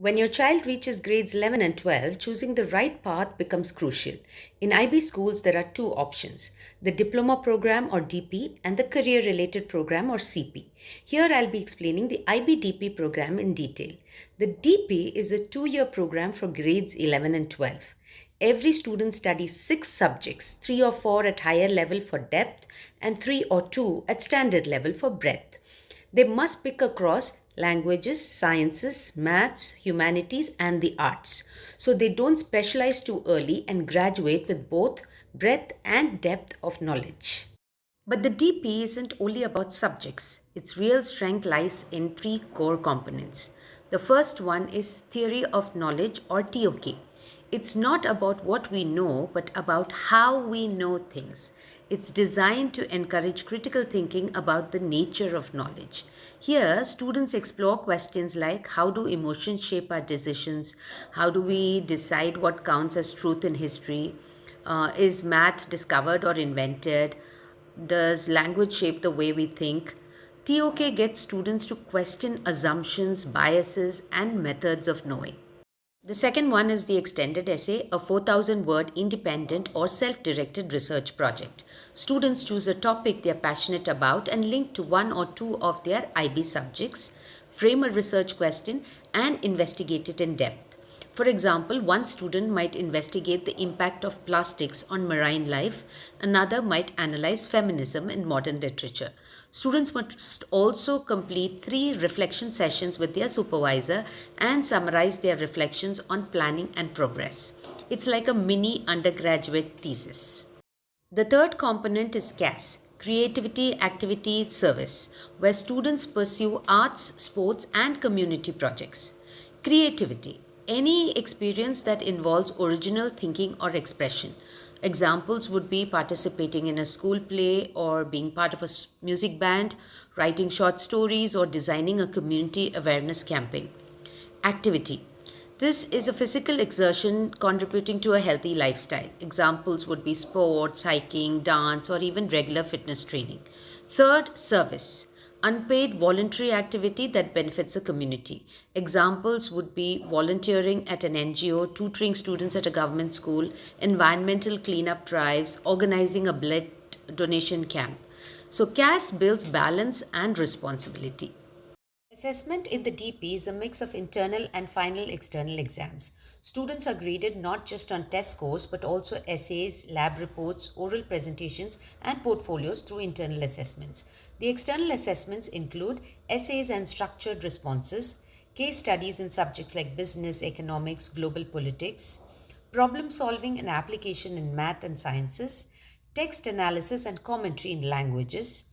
When your child reaches grades 11 and 12, choosing the right path becomes crucial. In IB schools, there are two options: the Diploma Program or DP and the Career Related Program or CP. Here I'll be explaining the IB DP program in detail. The DP is a 2-year program for grades 11 and 12. Every student studies 6 subjects, 3 or 4 at higher level for depth and 3 or 2 at standard level for breadth. They must pick across languages, sciences, maths, humanities, and the arts. So they don't specialize too early and graduate with both breadth and depth of knowledge. But the DP isn't only about subjects. Its real strength lies in 3 core components. The first one is theory of knowledge or TOK. It's not about what we know, but about how we know things. It's designed to encourage critical thinking about the nature of knowledge. Here, students explore questions like how do emotions shape our decisions? How do we decide what counts as truth in history? Is math discovered or invented? Does language shape the way we think? TOK gets students to question assumptions, biases, and methods of knowing. The second one is the extended essay, a 4,000-word independent or self-directed research project. Students choose a topic they are passionate about and link to one or two of their IB subjects, frame a research question, and investigate it in depth. For example, one student might investigate the impact of plastics on marine life, another might analyze feminism in modern literature. Students must also complete 3 reflection sessions with their supervisor and summarize their reflections on planning and progress. It's like a mini undergraduate thesis. The third component is CAS, Creativity, Activity, Service, where students pursue arts, sports, and community projects. Creativity, any experience that involves original thinking or expression. Examples would be participating in a school play or being part of a music band, writing short stories, or designing a community awareness campaign. Activity. This is a physical exertion contributing to a healthy lifestyle. Examples would be sports, hiking, dance, or even regular fitness training. Third, service. Unpaid voluntary activity that benefits the community. Examples would be volunteering at an NGO, tutoring students at a government school, environmental cleanup drives, organizing a blood donation camp. So CAS builds balance and responsibility. Assessment in the DP is a mix of internal and final external exams. Students are graded not just on test scores but also essays, lab reports, oral presentations, and portfolios through internal assessments. The external assessments include essays and structured responses, case studies in subjects like business, economics, global politics, problem solving and application in math and sciences, text analysis and commentary in languages.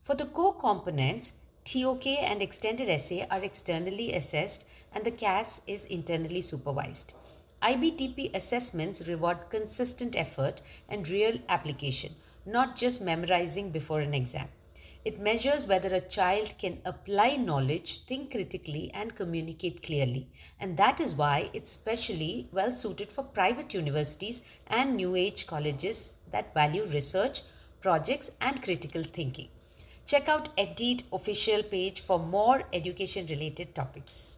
For the core components, TOK and extended essay are externally assessed and the CAS is internally supervised. IBTP assessments reward consistent effort and real application, not just memorizing before an exam. It measures whether a child can apply knowledge, think critically, and communicate clearly. And that is why it's specially well suited for private universities and new age colleges that value research, projects, and critical thinking. Check out EdDeeD official page for more education related topics.